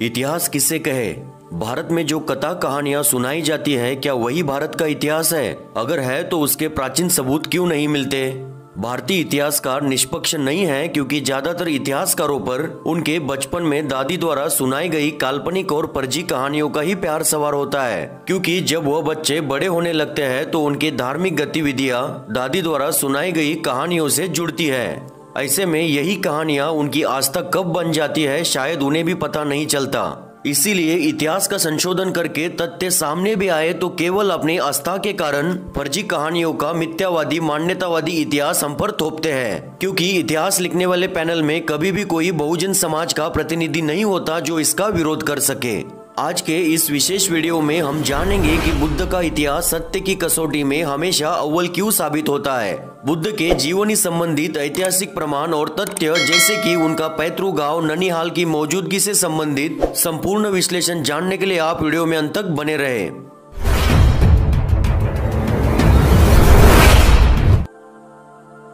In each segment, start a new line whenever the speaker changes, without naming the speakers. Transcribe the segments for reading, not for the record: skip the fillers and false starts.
इतिहास किसे कहे? भारत में जो कथा कहानियां सुनाई जाती है, क्या वही भारत का इतिहास है? अगर है तो उसके प्राचीन सबूत क्यों नहीं मिलते? भारतीय इतिहासकार निष्पक्ष नहीं है क्योंकि ज्यादातर इतिहासकारों पर उनके बचपन में दादी द्वारा सुनाई गई काल्पनिक और फर्जी कहानियों का ही प्यार सवार होता है। क्योंकि जब वह बच्चे बड़े होने लगते हैं तो उनकी धार्मिक गतिविधियां दादी द्वारा सुनाई गई कहानियों से जुड़ती है। ऐसे में यही कहानियां उनकी आस्था कब बन जाती है, शायद उन्हें भी पता नहीं चलता। इसीलिए इतिहास का संशोधन करके तथ्य सामने भी आए तो केवल अपनी आस्था के कारण फर्जी कहानियों का मिथ्यावादी मान्यतावादी इतिहास हम पर थोपते हैं। क्योंकि इतिहास लिखने वाले पैनल में कभी भी कोई बहुजन समाज का प्रतिनिधि नहीं होता जो इसका विरोध कर सके। आज के इस विशेष वीडियो में हम जानेंगे कि बुद्ध का इतिहास सत्य की कसौटी में हमेशा अव्वल क्यों साबित होता है। बुद्ध के जीवनी संबंधित ऐतिहासिक प्रमाण और तथ्य जैसे कि उनका पैतृक गांव ननिहाल की मौजूदगी से संबंधित संपूर्ण विश्लेषण जानने के लिए आप वीडियो में अंत तक बने रहे।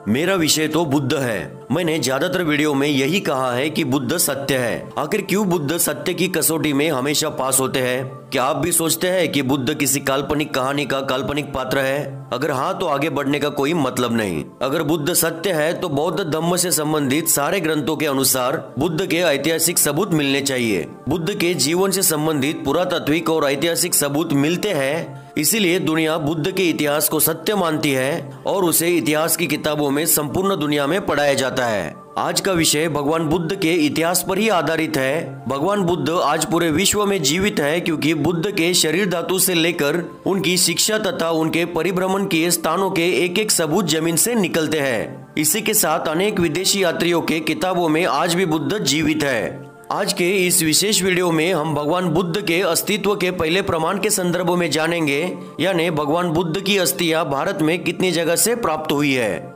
मेरा विषय तो बुद्ध है। मैंने ज्यादातर वीडियो में यही कहा है कि बुद्ध सत्य है। आखिर क्यों बुद्ध सत्य की कसौटी में हमेशा पास होते हैं? क्या आप भी सोचते हैं कि बुद्ध किसी काल्पनिक कहानी का काल्पनिक पात्र है? अगर हाँ तो आगे बढ़ने का कोई मतलब नहीं। अगर बुद्ध सत्य है तो बौद्ध धम्म से संबंधित सारे ग्रंथों के अनुसार बुद्ध के ऐतिहासिक सबूत मिलने चाहिए। बुद्ध के जीवन से संबंधित पुरातात्विक और ऐतिहासिक सबूत मिलते हैं, इसीलिए दुनिया बुद्ध के इतिहास को सत्य मानती है और उसे इतिहास की किताबों में संपूर्ण दुनिया में पढ़ाया जाता है। आज का विषय भगवान बुद्ध के इतिहास पर ही आधारित है। भगवान बुद्ध आज पूरे विश्व में जीवित है क्योंकि बुद्ध के शरीर धातु से लेकर उनकी शिक्षा तथा उनके परिभ्रमण किए स्थानों के एक एक सबूत जमीन से निकलते हैं। इसी के साथ अनेक विदेशी यात्रियों के किताबों में आज भी बुद्ध जीवित है। आज के इस विशेष वीडियो में हम भगवान बुद्ध के अस्तित्व के पहले प्रमाण के संदर्भ में जानेंगे, यानी भगवान बुद्ध की अस्थियां भारत में कितनी जगह से प्राप्त हुई है।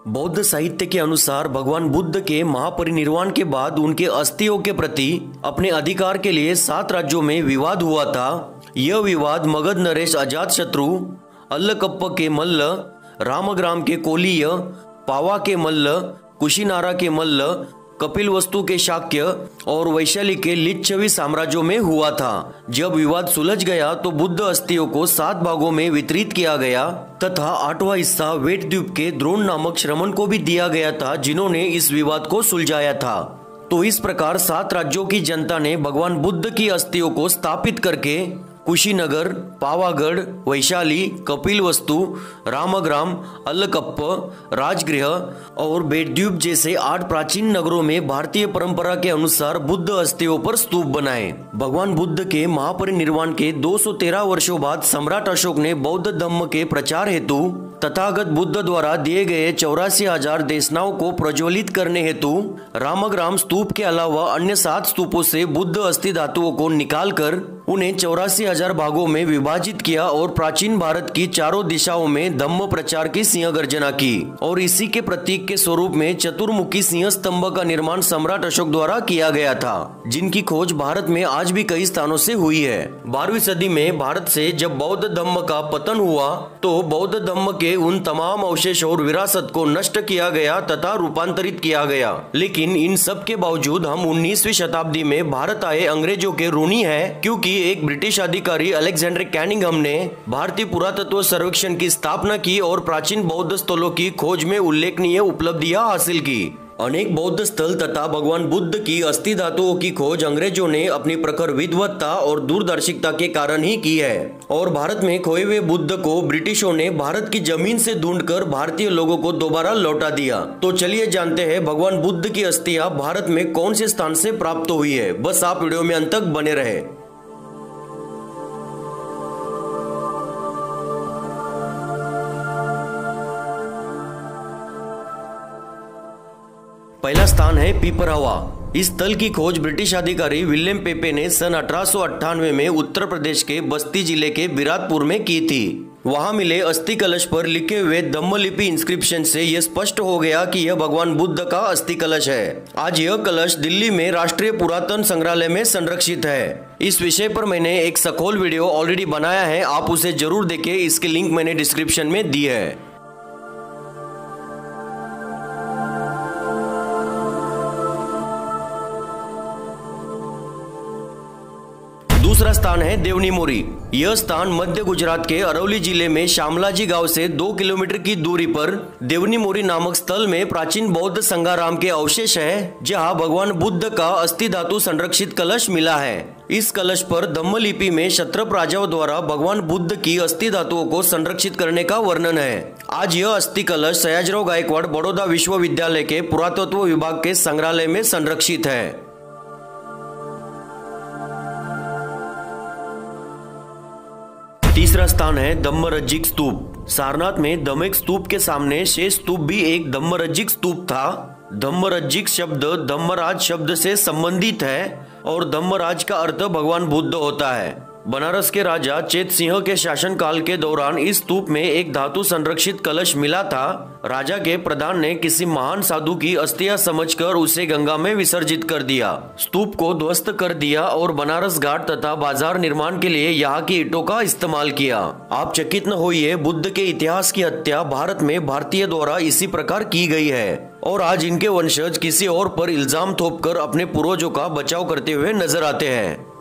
बौद्ध साहित्य के अनुसार भगवान बुद्ध के महापरिनिर्वाण के बाद उनके अस्थियों के प्रति अपने अधिकार के लिए 7 राज्यों में विवाद हुआ था। यह विवाद मगध नरेश अजातशत्रु, अल्लकप्प के मल्ल, रामग्राम के कोलीय, पावा के मल्ल, कुशीनारा के मल्ल, कपिलवस्तु के शाक्य और वैशाली के लिच्छवी साम्राज्यों में हुआ था। जब विवाद सुलझ गया तो बुद्ध अस्थियों को 7 भागों में वितरित किया गया तथा 8वां हिस्सा वेटद्वीप के द्रोण नामक श्रमण को भी दिया गया था, जिन्होंने इस विवाद को सुलझाया था। तो इस प्रकार 7 राज्यों की जनता ने भगवान बुद्ध की अस्थियों को स्थापित करके कुशीनगर, पावागढ़, वैशाली, कपिलवस्तु, रामग्राम, अल्लकप्प, राजगृह और बेटद्वीप जैसे 8 प्राचीन नगरों में भारतीय परंपरा के अनुसार बुद्ध अस्थियों पर स्तूप बनाए। भगवान बुद्ध के महापरिनिर्वाण के 213 वर्षों बाद सम्राट अशोक ने बौद्ध धम्म के प्रचार हेतु तथागत बुद्ध द्वारा दिए गए 84,000 देशनाओं को प्रज्वलित करने हेतु रामग्राम स्तूप के अलावा अन्य 7 स्तूपों से बुद्ध अस्थि धातुओं को निकालकर उन्हें 84,000 भागों में विभाजित किया और प्राचीन भारत की चारों दिशाओं में धम्म प्रचार की सिंह गर्जना की। और इसी के प्रतीक के स्वरूप में चतुर्मुखी सिंह स्तंभ का निर्माण सम्राट अशोक द्वारा किया गया था, जिनकी खोज भारत में आज भी कई स्थानों से हुई है। 12वीं सदी में भारत से जब बौद्ध धम्म का पतन हुआ तो बौद्ध धम्म के उन तमाम अवशेष और विरासत को नष्ट किया गया तथा रूपांतरित किया गया। लेकिन इन सब के बावजूद हम 19वीं शताब्दी में भारत आए अंग्रेजों के ऋणी हैं, क्योंकि एक ब्रिटिश अधिकारी अलेक्जेंडर कैनिंघम ने भारतीय पुरातत्व सर्वेक्षण की स्थापना की और प्राचीन बौद्ध स्थलों की खोज में उल्लेखनीय उपलब्धियां हासिल की। अनेक बौद्ध स्थल तथा भगवान बुद्ध की अस्थि धातुओं की खोज अंग्रेजों ने अपनी प्रखर विद्वत्ता और दूरदर्शिता के कारण ही की है। और भारत में खोए हुए बुद्ध को ब्रिटिशों ने भारत की जमीन से ढूंढकर भारतीय लोगों को दोबारा लौटा दिया। तो चलिए जानते हैं भगवान बुद्ध की अस्थियां भारत में कौन से स्थान से प्राप्त हुई है। बस आप वीडियो में अंत तक बने रहे। पहला स्थान है पीपरहवा। इस स्थल की खोज ब्रिटिश अधिकारी विलियम पेपे ने सन 1898 में उत्तर प्रदेश के बस्ती जिले के बिरादपुर में की थी। वहां मिले अस्थि कलश पर लिखे हुए धम्मलिपि इंस्क्रिप्शन से यह स्पष्ट हो गया कि यह भगवान बुद्ध का अस्थि कलश है। आज यह कलश दिल्ली में राष्ट्रीय पुरातन संग्रहालय में संरक्षित है। इस विषय पर मैंने एक सखोल वीडियो ऑलरेडी बनाया है, आप उसे जरूर देखें। इसकी लिंक मैंने डिस्क्रिप्शन में दी है। दूसरा स्थान है देवनी मोरी। यह स्थान मध्य गुजरात के अरवली जिले में शामलाजी गांव से 2 किलोमीटर की दूरी पर देवनी मोरी नामक स्थल में प्राचीन बौद्ध संघाराम के अवशेष है, जहां भगवान बुद्ध का अस्थि धातु संरक्षित कलश मिला है। इस कलश पर धम्म लिपि में क्षत्रप राजाओं द्वारा भगवान बुद्ध की अस्थि धातुओं को संरक्षित करने का वर्णन है। आज यह अस्थि कलश सयाजीराव गायकवाड़ बड़ौदा विश्वविद्यालय के पुरातत्व विभाग के संग्रहालय में संरक्षित है। तीसरा स्थान है धम्मरज्जिक स्तूप। सारनाथ में धम्मेक स्तूप के सामने शेष स्तूप भी एक धम्मरज्जिक स्तूप था। धम्मरज्जिक शब्द धम्मराज शब्द से संबंधित है और धम्मराज का अर्थ भगवान बुद्ध होता है। बनारस के राजा चेत सिंह के शासन काल के दौरान इस स्तूप में एक धातु संरक्षित कलश मिला था। राजा के प्रधान ने किसी महान साधु की अस्थियां समझकर उसे गंगा में विसर्जित कर दिया, स्तूप को ध्वस्त कर दिया और बनारस घाट तथा बाजार निर्माण के लिए यहाँ की ईंटों का इस्तेमाल किया। आप चकित न होइए, बुद्ध के इतिहास की हत्या भारत में भारतीय द्वारा इसी प्रकार की गई है और आज इनके वंशज किसी और पर इल्जाम थोपकर अपने पूर्वजों का बचाव करते हुए नजर आते हैं।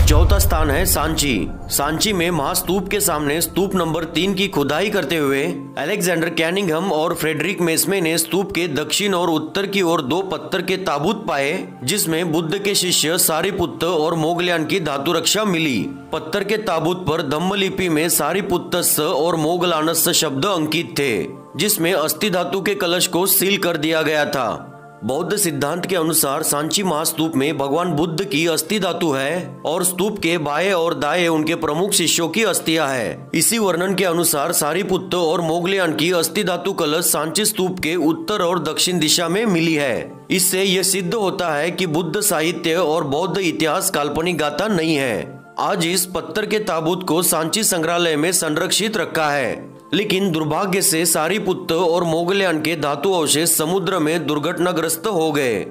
चौथा स्थान है सांची। सांची में महास्तूप के सामने स्तूप नंबर 3 की खुदाई करते हुए अलेक्जेंडर कैनिंघम और फ्रेडरिक मेस्मे ने स्तूप के दक्षिण और उत्तर की ओर 2 पत्थर के ताबूत पाए, जिसमें बुद्ध के शिष्य सारिपुत्त और मोगल्यान की धातु रक्षा मिली। पत्थर के ताबूत पर धम्म लिपि में सारिपुत्तस्य और मोगलानस्य शब्द अंकित थे, जिसमें अस्थि धातु के कलश को सील कर दिया गया था। बौद्ध सिद्धांत के अनुसार सांची महास्तूप में भगवान बुद्ध की अस्थि धातु है और स्तूप के बाएं और दाएं उनके प्रमुख शिष्यों की अस्थियां है। इसी वर्णन के अनुसार सारिपुत्त और मोगल्यान की अस्थि धातु कलश सांची स्तूप के उत्तर और दक्षिण दिशा में मिली है। इससे यह सिद्ध होता है कि बुद्ध साहित्य और बौद्ध इतिहास काल्पनिक गाथा नहीं है। आज इस पत्थर के ताबूत को सांची संग्रहालय में संरक्षित रखा है, लेकिन दुर्भाग्य से सारिपुत्त और मोगल्यान के धातु अवशेष समुद्र में दुर्घटनाग्रस्त हो गए।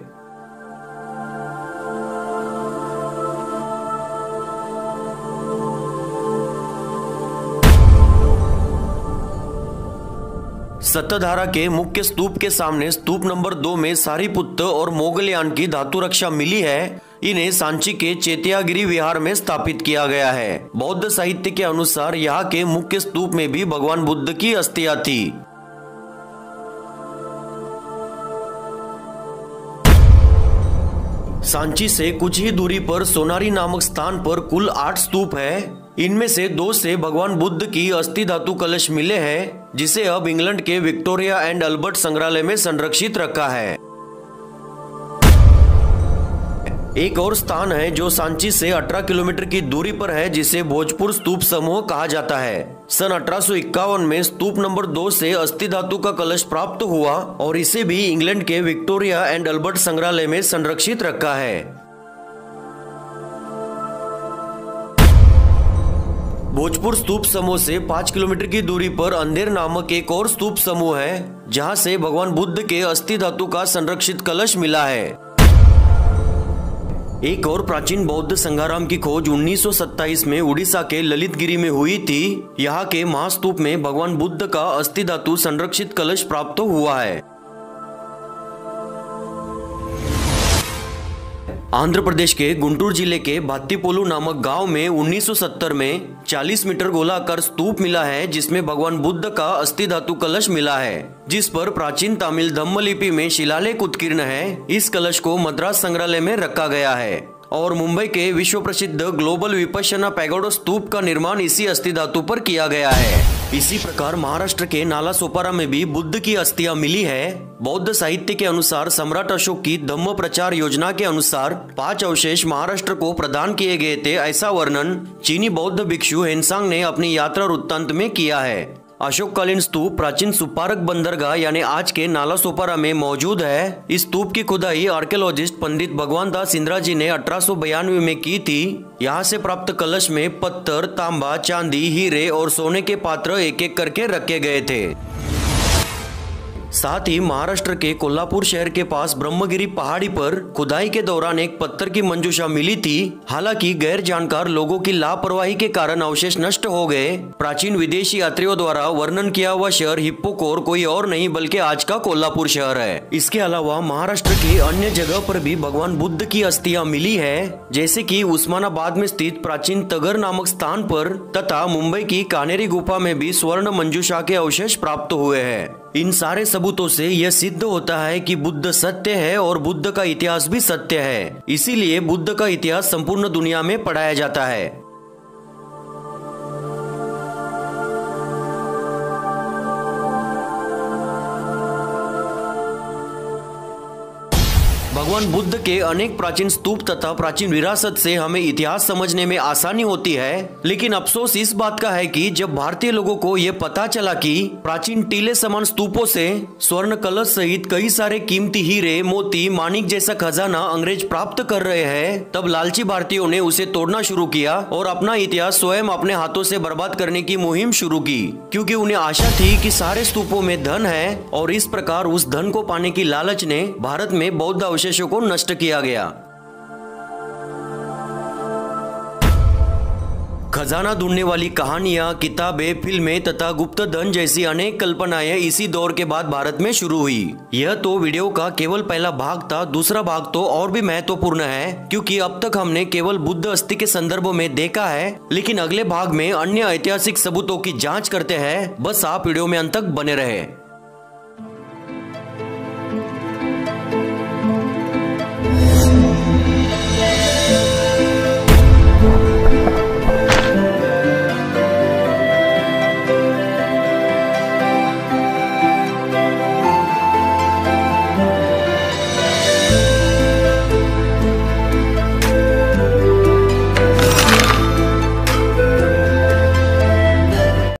सत्ताधारा के मुख्य स्तूप के सामने स्तूप नंबर 2 में सारिपुत्त और मोगल्यान की धातु रक्षा मिली है। इन्हें सांची के चेतियागिरी विहार में स्थापित किया गया है। बौद्ध साहित्य के अनुसार यहाँ के मुख्य स्तूप में भी भगवान बुद्ध की अस्थियां थी। सांची से कुछ ही दूरी पर सोनारी नामक स्थान पर कुल 8 स्तूप है। इनमें से 2 से भगवान बुद्ध की अस्थि धातु कलश मिले हैं, जिसे अब इंग्लैंड के विक्टोरिया एंड अल्बर्ट संग्रहालय में संरक्षित रखा है। एक और स्थान है जो सांची से 18 किलोमीटर की दूरी पर है, जिसे भोजपुर स्तूप समूह कहा जाता है। सन 1851 में स्तूप नंबर 2 से अस्थि धातु का कलश प्राप्त हुआ और इसे भी इंग्लैंड के विक्टोरिया एंड अल्बर्ट संग्रहालय में संरक्षित रखा है। भोजपुर स्तूप समूह से 5 किलोमीटर की दूरी पर अंधेर नामक एक और स्तूप समूह है, जहां से भगवान बुद्ध के अस्थि धातु का संरक्षित कलश मिला है। एक और प्राचीन बौद्ध संघाराम की खोज 1927 में उड़ीसा के ललितगिरी में हुई थी। यहाँ के महास्तूप में भगवान बुद्ध का अस्थि धातु संरक्षित कलश प्राप्त हुआ है। आंध्र प्रदेश के गुंटूर जिले के भात्तीपोलू नामक गांव में 1970 में 40 मीटर गोलाकार स्तूप मिला है, जिसमें भगवान बुद्ध का अस्थि धातु कलश मिला है, जिस पर प्राचीन तमिल धम्म लिपि में शिलालेख उत्कीर्ण है। इस कलश को मद्रास संग्रहालय में रखा गया है और मुंबई के विश्व प्रसिद्ध ग्लोबल विपश्यना पैगोडा स्तूप का निर्माण इसी अस्थि धातु पर किया गया है। इसी प्रकार महाराष्ट्र के नालासोपारा में भी बुद्ध की अस्थियां मिली है। बौद्ध साहित्य के अनुसार सम्राट अशोक की धम्म प्रचार योजना के अनुसार 5 अवशेष महाराष्ट्र को प्रदान किए गए थे, ऐसा वर्णन चीनी बौद्ध भिक्षु हेनसांग ने अपनी यात्रा वृत्तांत में किया है। अशोककालीन स्तूप प्राचीन सुपारक बंदरगाह यानी आज के नालासोपारा में मौजूद है। इस स्तूप की खुदाई आर्कियोलॉजिस्ट पंडित भगवान दास इंदिरा जी ने 1892 में की थी। यहाँ से प्राप्त कलश में पत्थर, तांबा, चांदी, हीरे और सोने के पात्र एक एक करके रखे गए थे। साथ ही महाराष्ट्र के कोल्हापुर शहर के पास ब्रह्मगिरी पहाड़ी पर खुदाई के दौरान एक पत्थर की मंजूषा मिली थी। हालांकि गैर जानकार लोगों की लापरवाही के कारण अवशेष नष्ट हो गए। प्राचीन विदेशी यात्रियों द्वारा वर्णन किया हुआ शहर हिप्पोकोर कोई और नहीं बल्कि आज का कोल्हापुर शहर है। इसके अलावा महाराष्ट्र के अन्य जगह पर भी भगवान बुद्ध की अस्थियां मिली है, जैसे कि उस्मानाबाद में स्थित प्राचीन तगर नामक स्थान पर तथा मुंबई की कानेरी गुफा में भी स्वर्ण मंजूषा के अवशेष प्राप्त हुए हैं। इन सारे सबूतों से यह सिद्ध होता है कि बुद्ध सत्य है और बुद्ध का इतिहास भी सत्य है। इसीलिए बुद्ध का इतिहास संपूर्ण दुनिया में पढ़ाया जाता है। भगवान बुद्ध के अनेक प्राचीन स्तूप तथा प्राचीन विरासत से हमें इतिहास समझने में आसानी होती है, लेकिन अफसोस इस बात का है कि जब भारतीय लोगों को ये पता चला कि प्राचीन टीले समान स्तूपों से स्वर्ण कलश सहित कई सारे कीमती हीरे, मोती, माणिक जैसा खजाना अंग्रेज प्राप्त कर रहे हैं, तब लालची भारतीयों ने उसे तोड़ना शुरू किया और अपना इतिहास स्वयं अपने हाथों से बर्बाद करने की मुहिम शुरू की, क्योंकि उन्हें आशा थी कि सारे स्तूपों में धन है और इस प्रकार उस धन को पाने की लालच ने भारत में बौद्ध अवशेषों को नष्ट किया गया। खजाना ढूंढने वाली कहानियां, किताबें, फिल्में तथा गुप्त धन जैसी अनेक कल्पनाएं इसी दौर के बाद भारत में शुरू हुई। यह तो वीडियो का केवल पहला भाग था। दूसरा भाग तो और भी महत्वपूर्ण है, क्योंकि अब तक हमने केवल बुद्ध अस्थि के संदर्भ में देखा है, लेकिन अगले भाग में अन्य ऐतिहासिक सबूतों की जांच करते हैं। बस आप वीडियो में अंत तक बने रहे।